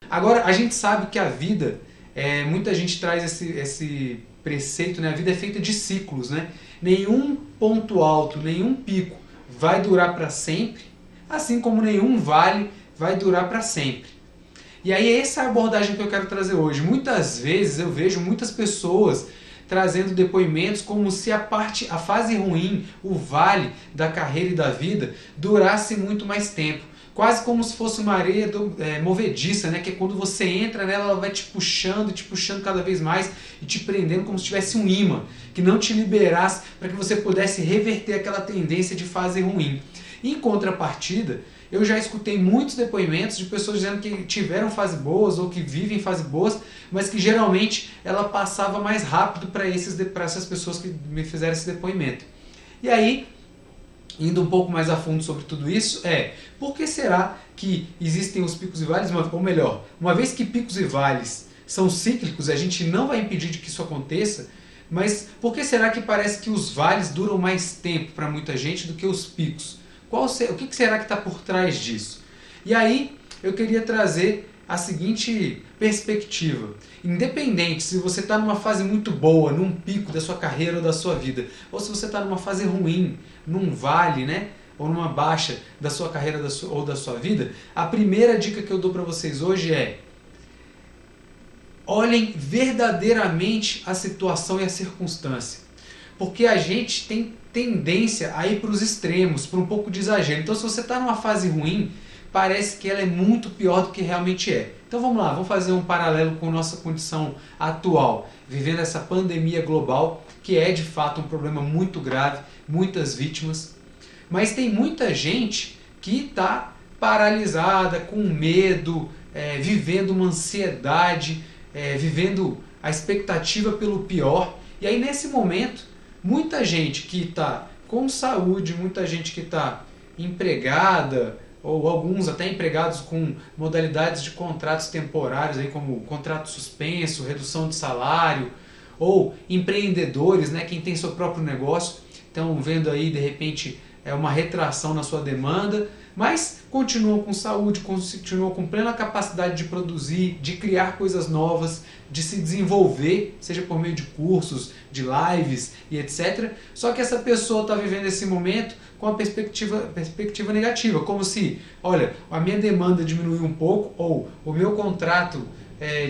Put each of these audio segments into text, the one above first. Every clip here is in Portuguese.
Agora, a gente sabe que a vida, muita gente traz esse preceito, né? A vida é feita de ciclos, né? Nenhum ponto alto, nenhum pico vai durar para sempre, assim como nenhum vale vai durar para sempre. E aí essa é a abordagem que eu quero trazer hoje. Muitas vezes eu vejo muitas pessoas trazendo depoimentos como se a fase ruim, o vale da carreira e da vida durasse muito mais tempo. Quase como se fosse uma areia movediça, né? Que é quando você entra nela, ela vai te puxando cada vez mais e te prendendo como se tivesse um imã, que não te liberasse para que você pudesse reverter aquela tendência de fase ruim. Em contrapartida, eu já escutei muitos depoimentos de pessoas dizendo que tiveram fases boas ou que vivem fases boas, mas que geralmente ela passava mais rápido para essas pessoas que me fizeram esse depoimento. E aí, indo um pouco mais a fundo sobre tudo isso, por que será que existem os picos e vales? Ou melhor, uma vez que picos e vales são cíclicos, a gente não vai impedir de que isso aconteça, mas por que será que parece que os vales duram mais tempo para muita gente do que os picos? O que será que está por trás disso? E aí eu queria trazer a seguinte perspectiva. Independente se você está numa fase muito boa, num pico da sua carreira ou da sua vida, ou se você está numa fase ruim, num vale, né? Ou numa baixa da sua carreira ou da sua vida, a primeira dica que eu dou para vocês hoje é: olhem verdadeiramente a situação e a circunstância. Porque a gente tem tendência a ir para os extremos, para um pouco de exagero. Então, se você está numa fase ruim, parece que ela é muito pior do que realmente é. Então vamos lá, vamos fazer um paralelo com a nossa condição atual, vivendo essa pandemia global, que é de fato um problema muito grave, muitas vítimas. Mas tem muita gente que está paralisada, com medo, vivendo uma ansiedade, vivendo a expectativa pelo pior. E aí nesse momento, muita gente que está com saúde, muita gente que está empregada, ou alguns até empregados com modalidades de contratos temporários, aí como contrato suspenso, redução de salário, ou empreendedores, né, quem tem seu próprio negócio, estão vendo aí de repente uma retração na sua demanda, mas continuam com saúde, continuam com plena capacidade de produzir, de criar coisas novas, de se desenvolver, seja por meio de cursos, de lives e etc. Só que essa pessoa está vivendo esse momento com a perspectiva negativa, como se, olha, a minha demanda diminuiu um pouco, ou o meu contrato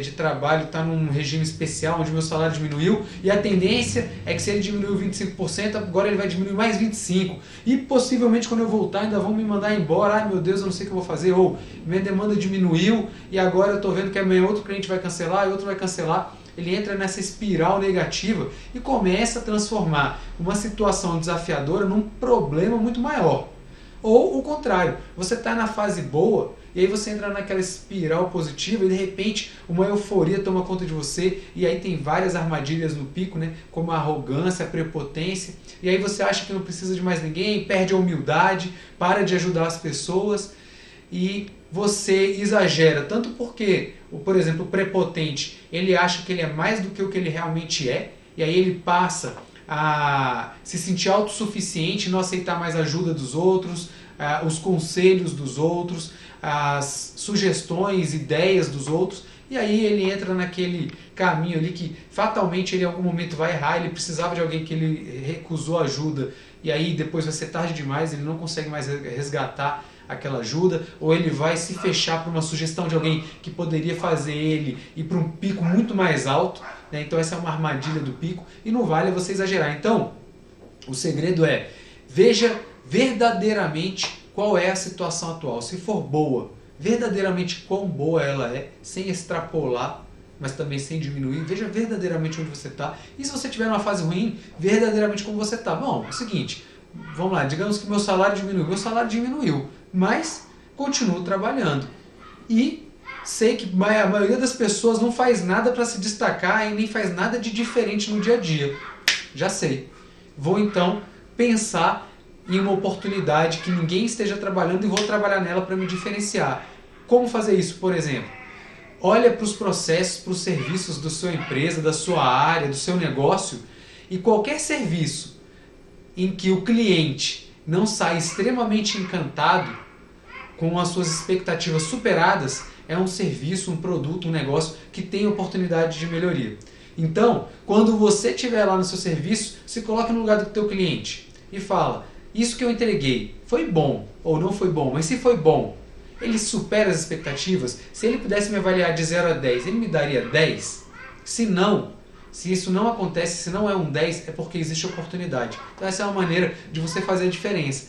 de trabalho está num regime especial, onde meu salário diminuiu, e a tendência é que se ele diminuiu 25%, agora ele vai diminuir mais 25%. E possivelmente quando eu voltar ainda vão me mandar embora, ai meu Deus, eu não sei o que eu vou fazer, ou minha demanda diminuiu e agora eu estou vendo que amanhã outro cliente vai cancelar e outro vai cancelar. Ele entra nessa espiral negativa e começa a transformar uma situação desafiadora num problema muito maior. Ou o contrário, você está na fase boa e aí você entra naquela espiral positiva e de repente uma euforia toma conta de você e aí tem várias armadilhas no pico, né? Como a arrogância, a prepotência, e aí você acha que não precisa de mais ninguém, perde a humildade, para de ajudar as pessoas e você exagera, tanto porque, por exemplo, o prepotente, ele acha que ele é mais do que o que ele realmente é, e aí ele passa a se sentir autossuficiente, não aceitar mais a ajuda dos outros, os conselhos dos outros, as sugestões, ideias dos outros, e aí ele entra naquele caminho ali que fatalmente ele em algum momento vai errar, ele precisava de alguém que ele recusou ajuda, e aí depois vai ser tarde demais, ele não consegue mais resgatar aquela ajuda, ou ele vai se fechar para uma sugestão de alguém que poderia fazer ele ir para um pico muito mais alto, né? Então essa é uma armadilha do pico, e não vale você exagerar. Então, o segredo é, veja verdadeiramente qual é a situação atual. Se for boa, verdadeiramente quão boa ela é, sem extrapolar, mas também sem diminuir. Veja verdadeiramente onde você está. E se você tiver numa fase ruim, verdadeiramente como você está. Bom, é o seguinte, vamos lá, digamos que meu salário diminuiu. Meu salário diminuiu, mas continuo trabalhando. E sei que a maioria das pessoas não faz nada para se destacar e nem faz nada de diferente no dia a dia. Já sei. Vou então pensar em uma oportunidade que ninguém esteja trabalhando e vou trabalhar nela para me diferenciar. Como fazer isso, por exemplo? Olha para os processos, para os serviços da sua empresa, da sua área, do seu negócio, e qualquer serviço em que o cliente não sai extremamente encantado com as suas expectativas superadas, é um serviço, um produto, um negócio que tem oportunidade de melhoria. Então, quando você estiver lá no seu serviço, se coloque no lugar do teu cliente e fala: isso que eu entreguei foi bom ou não foi bom, mas se foi bom, ele supera as expectativas? Se ele pudesse me avaliar de 0 a 10, ele me daria 10? Se não, se isso não acontece, se não é um 10, é porque existe oportunidade. Então essa é uma maneira de você fazer a diferença.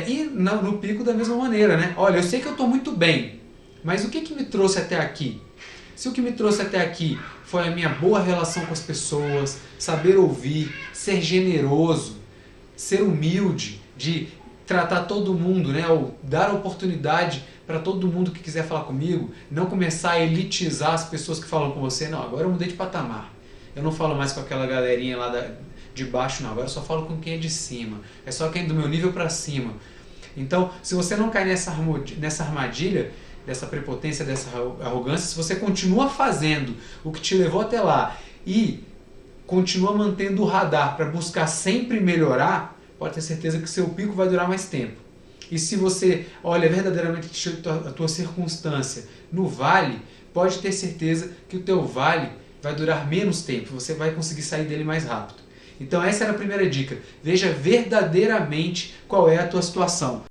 E no pico da mesma maneira, né? Olha, eu sei que eu estou muito bem, mas o que me trouxe até aqui? Se o que me trouxe até aqui foi a minha boa relação com as pessoas, saber ouvir, ser generoso, ser humilde, de tratar todo mundo, né? Ou dar oportunidade para todo mundo que quiser falar comigo, não começar a elitizar as pessoas que falam com você. Não, agora eu mudei de patamar. Eu não falo mais com aquela galerinha lá de baixo, não. Agora eu só falo com quem é de cima. É só quem é do meu nível para cima. Então, se você não cai nessa armadilha, dessa prepotência, dessa arrogância, se você continua fazendo o que te levou até lá e continua mantendo o radar para buscar sempre melhorar, pode ter certeza que seu pico vai durar mais tempo. E se você olha verdadeiramente a tua circunstância no vale, pode ter certeza que o teu vale vai durar menos tempo, você vai conseguir sair dele mais rápido. Então essa era a primeira dica. Veja verdadeiramente qual é a tua situação.